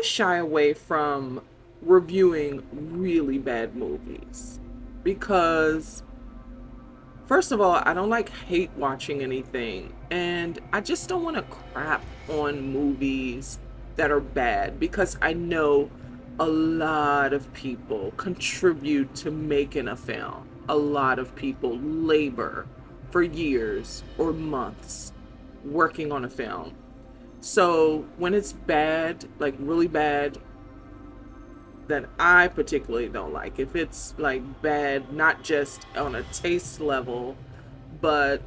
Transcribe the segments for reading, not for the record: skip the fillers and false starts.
shy away from reviewing really bad movies because, first of all, I don't like hate watching anything, and I just don't want to crap on movies that are bad because I know a lot of people contribute to making a film. A lot of people labor for years or months working on a film. So when it's bad, like really bad, that I particularly don't like. If it's like bad, not just on a taste level, but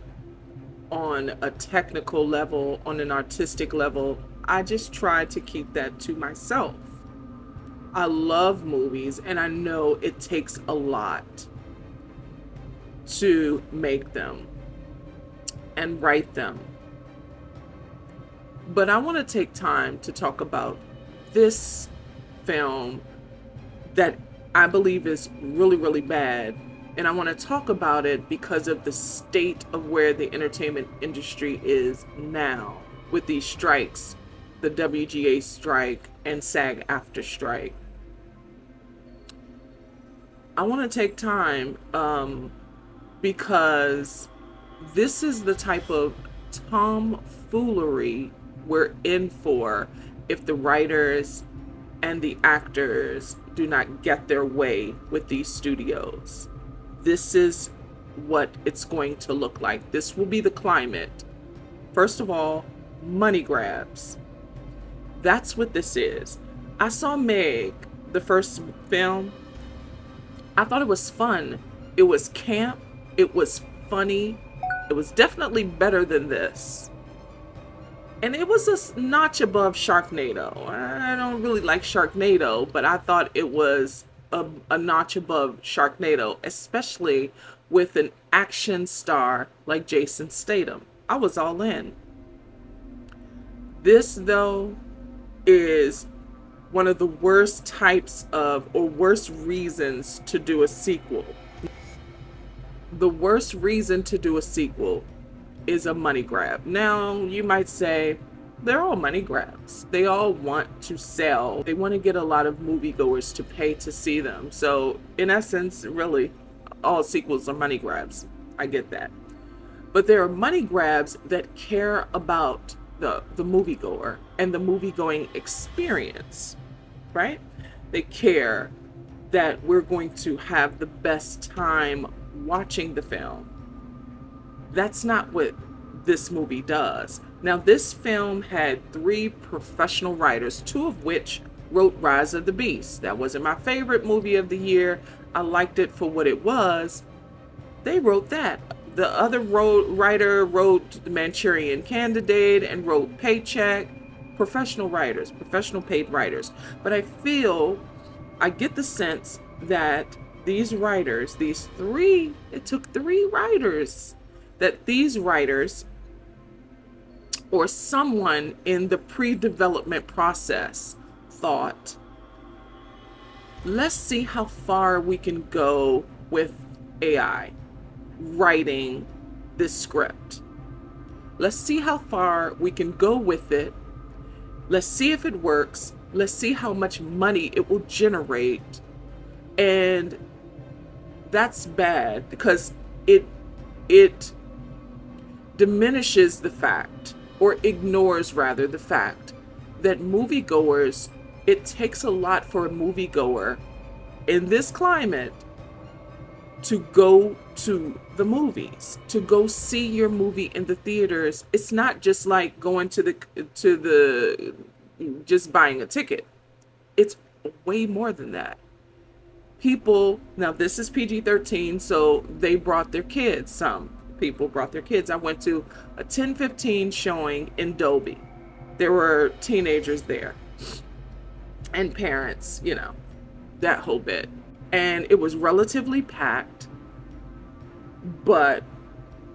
on a technical level, on an artistic level, I just try to keep that to myself. I love movies and I know it takes a lot to make them and write them. But I want to take time to talk about this film that I believe is really, really bad. And I want to talk about it because of the state of where the entertainment industry is now with these strikes, the WGA strike and SAG after strike. I want to take time because this is the type of tomfoolery we're in for if the writers and the actors do not get their way with these studios. This is what it's going to look like. This will be the climate. First of all, money grabs. That's what this is. I saw Meg, the first film. I thought it was fun. It was camp. It was funny. It was definitely better than this. And it was a notch above Sharknado. I don't really like Sharknado, but I thought it was a notch above Sharknado, especially with an action star like Jason Statham. I was all in. This, though, is one of the worst types of, or worst reasons to do a sequel. The worst reason to do a sequel is a money grab. Now, you might say, they're all money grabs. They all want to sell. They want to get a lot of moviegoers to pay to see them. So, in essence, really, all sequels are money grabs. I get that. But there are money grabs that care about the moviegoer and the movie-going experience, right? They care that we're going to have the best time watching the film. That's not what this movie does. Now, this film had 3 professional writers, 2 of which wrote Rise of the Beast. That wasn't my favorite movie of the year. I liked it for what it was. They wrote that. The other writer wrote The Manchurian Candidate and wrote Paycheck. Professional writers, professional paid writers. But I get the sense that these writers, it took 3 writers, that these writers or someone in the pre-development process thought, let's see how far we can go with AI writing this script. Let's see how far we can go with it. Let's see if it works. Let's see how much money it will generate. And that's bad because it diminishes the fact, or ignores rather the fact, that moviegoers, it takes a lot for a moviegoer in this climate to go to the movies, to go see your movie in the theaters. It's not just like going to the just buying a ticket. It's way more than that. People, now this is PG-13, so they brought their kids. Some people brought their kids. I went to a 10:15 showing in Dolby. There were teenagers there and parents, that whole bit. And it was relatively packed, but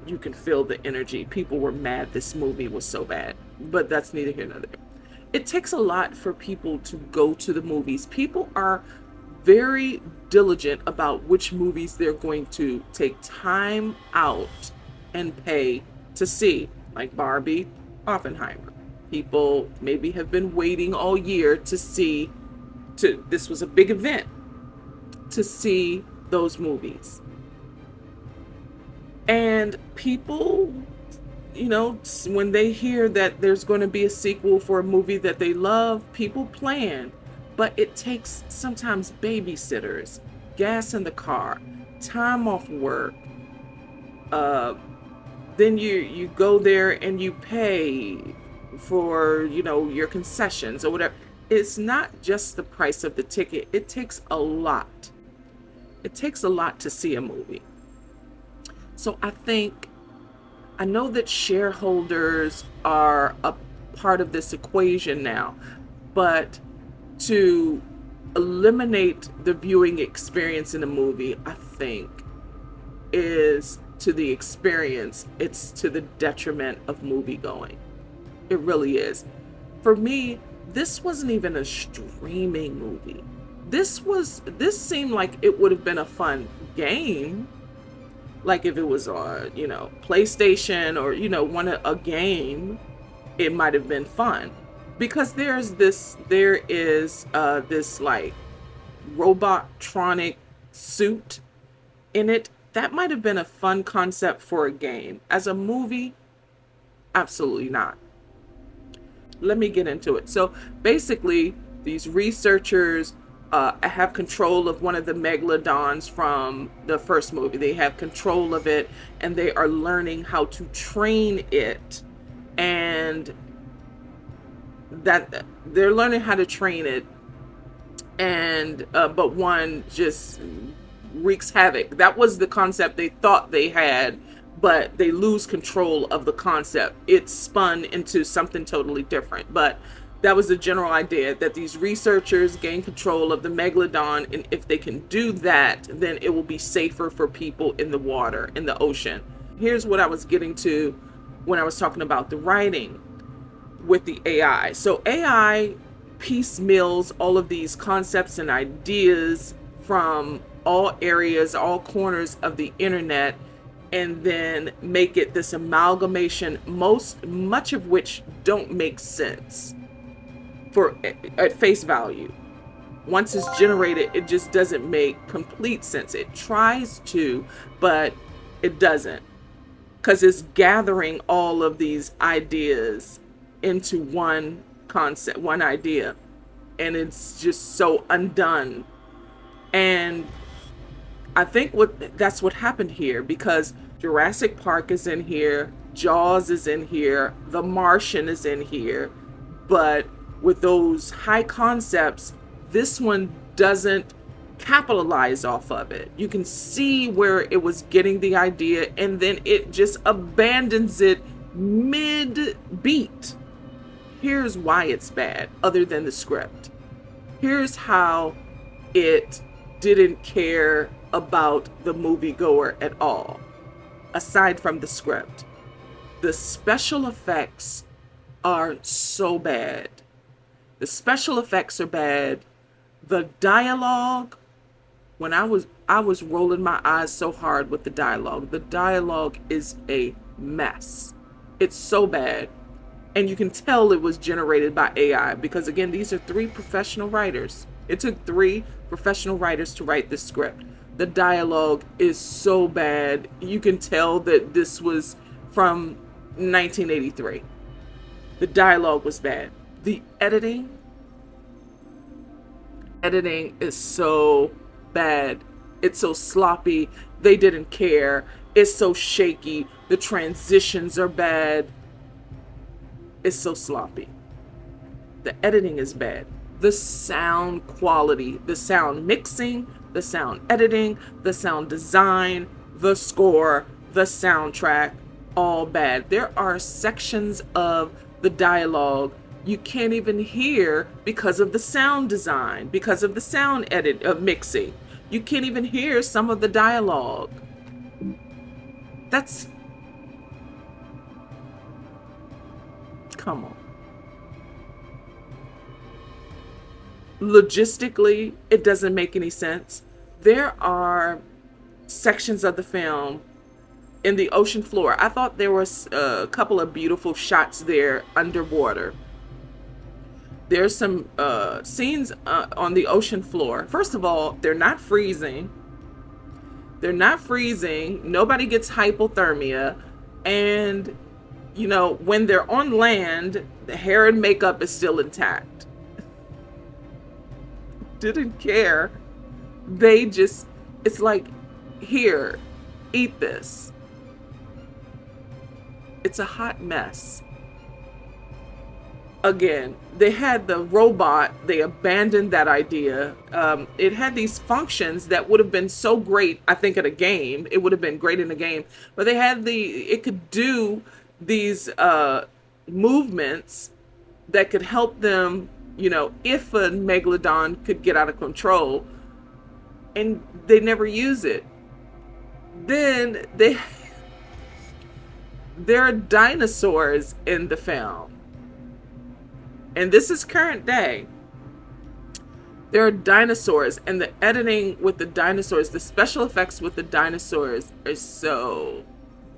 you can feel the energy. People were mad this movie was so bad, but that's neither here nor there. It takes a lot for people to go to the movies. People are very diligent about which movies they're going to take time out and pay to see, like Barbie, Oppenheimer. people maybe have been waiting all year to see, this was a big event, to see those movies. And people, when they hear that there's going to be a sequel for a movie that they love, people plan. But it takes sometimes babysitters, gas in the car, time off work. Then you go there and you pay for, your concessions or whatever. It's not just the price of the ticket. It takes a lot. It takes a lot to see a movie. So I know that shareholders are a part of this equation now, but to eliminate the viewing experience in a movie, I think, is to the experience. It's to the detriment of movie going. It really is. For me, this wasn't even a streaming movie. This seemed like it would have been a fun game. Like if it was on, PlayStation or, a game, it might have been fun. Because there is this like robotronic suit in it. That might have been a fun concept for a game. As a movie, absolutely not. Let me get into it. So basically, these researchers have control of one of the megalodons from the first movie. They have control of it, and they are learning how to train it. And that they're learning how to train it, and but one just wreaks havoc. That was the concept they thought they had, but they lose control of the concept. It's spun into something totally different. But that was the general idea, that these researchers gain control of the megalodon, and if they can do that, then it will be safer for people in the water, in the ocean. Here's what I was getting to when I was talking about the writing with the AI. So AI piecemeals all of these concepts and ideas from all areas, all corners of the internet, and then make it this amalgamation, much of which don't make sense at face value. Once it's generated, it just doesn't make complete sense. It tries to, but it doesn't, because it's gathering all of these ideas into one concept, one idea, and it's just so undone. And I think that's what happened here, because Jurassic Park is in here, Jaws is in here, The Martian is in here, but with those high concepts, this one doesn't capitalize off of it. You can see where it was getting the idea, and then it just abandons it mid-beat. Here's why it's bad, other than the script. Here's how it didn't care about the moviegoer at all, aside from the script. The special effects are so bad. The special effects are bad. The dialogue, when I was rolling my eyes so hard with the dialogue. The dialogue is a mess. It's so bad. And you can tell it was generated by AI, because again, these are 3 professional writers. It took 3 professional writers to write this script. The dialogue is so bad. You can tell that this was from 1983. The dialogue was bad. The editing is so bad. It's so sloppy. They didn't care. It's so shaky. The transitions are bad. It's so sloppy. The editing is bad. The sound quality, the sound mixing, the sound editing, the sound design, the score, the soundtrack, all bad. There are sections of the dialogue you can't even hear because of the sound design, because of the sound edit of mixing. You can't even hear some of the dialogue. Come on. Logistically, it doesn't make any sense. There are sections of the film in the ocean floor. I thought there was a couple of beautiful shots there underwater. There's some scenes on the ocean floor. First of all, they're not freezing. They're not freezing. Nobody gets hypothermia. And, when they're on land, the hair and makeup is still intact. Didn't care. They just, it's like, here, eat this. It's a hot mess. Again, they had the robot, they abandoned that idea. It had these functions that would have been so great, I think, in a game. It would have been great in a game. But it could do these movements that could help them, if a megalodon could get out of control. And they never use it. Then there are dinosaurs in the film. And this is current day. There are dinosaurs, and the editing with the dinosaurs, the special effects with the dinosaurs are so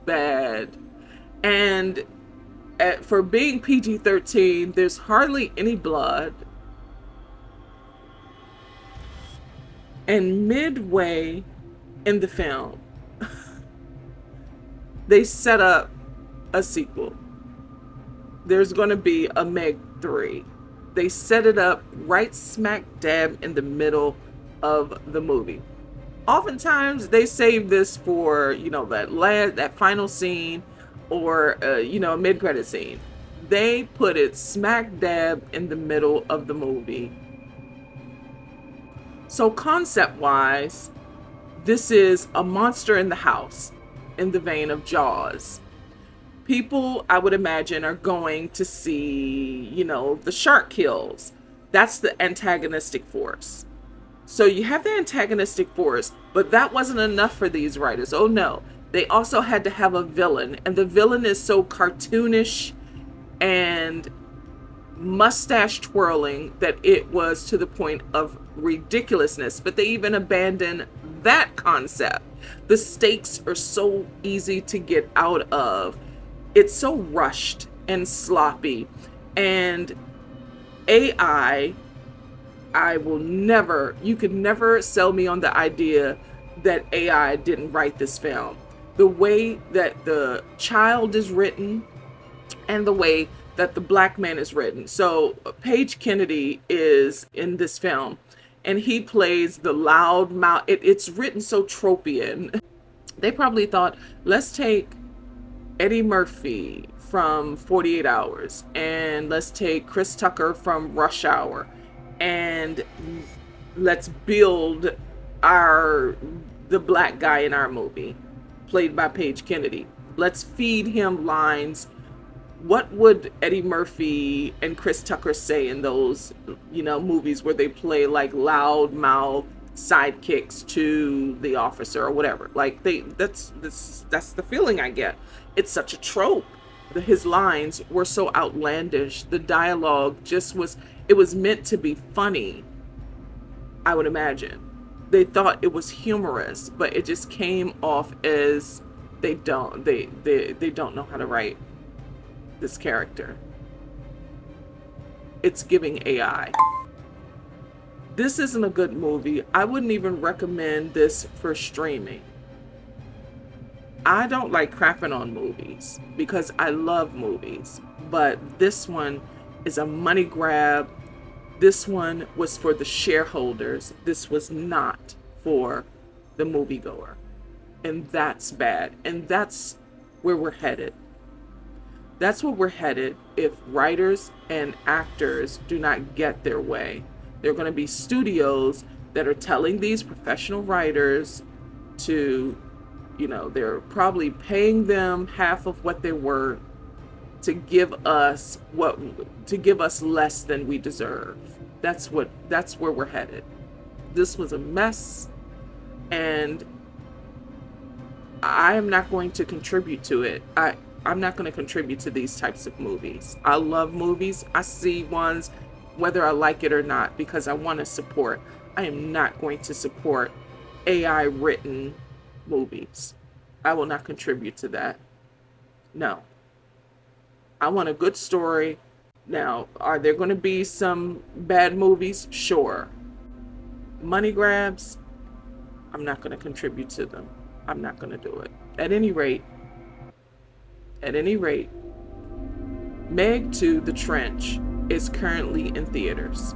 bad. And for being PG-13, there's hardly any blood. And midway in the film, they set up a sequel. There's going to be a Meg 3. They set it up right smack dab in the middle of the movie. Oftentimes they save this for, that final scene, or a mid-credit scene. They put it smack dab in the middle of the movie. So concept-wise, this is a monster in the house, in the vein of Jaws. People, I would imagine, are going to see, the shark kills. That's the antagonistic force. So you have the antagonistic force, but that wasn't enough for these writers. Oh no, they also had to have a villain, and the villain is so cartoonish and mustache twirling that it was to the point of ridiculousness. But they even abandoned that concept. The stakes are so easy to get out of. It's so rushed and sloppy. And AI, you could never sell me on the idea that AI didn't write this film. The way that the child is written and the way that the black man is written. So Page Kennedy is in this film, and he plays the loud mouth. It's written so tropian. They probably thought, let's take Eddie Murphy from 48 Hours, and let's take Chris Tucker from Rush Hour, and let's build the black guy in our movie, played by Page Kennedy. Let's feed him lines. What would Eddie Murphy and Chris Tucker say in those, movies where they play like loud mouth sidekicks to the officer or whatever? Like that's the feeling I get. It's such a trope. His lines were so outlandish. The dialogue it was meant to be funny, I would imagine. They thought it was humorous, but it just came off as they don't know how to write this character. It's giving AI. This isn't a good movie. I wouldn't even recommend this for streaming. I don't like crapping on movies because I love movies, but this one is a money grab. This one was for the shareholders. This was not for the moviegoer. And that's bad. And that's where we're headed. That's where we're headed if writers and actors do not get their way. There are going to be studios that are telling these professional writers to, they're probably paying them half of what they were to give us less than we deserve. That's where we're headed. This was a mess, and I am not going to contribute to it. I'm not going to contribute to these types of movies. I love movies. I see ones whether I like it or not because I want to support. I am not going to support AI written movies. I will not contribute to that. No. I want a good story Now, are there going to be some bad movies? Sure. Money grabs? I'm not going to contribute to them. I'm not going to do it. At any rate, Meg 2 The Trench is currently in theaters.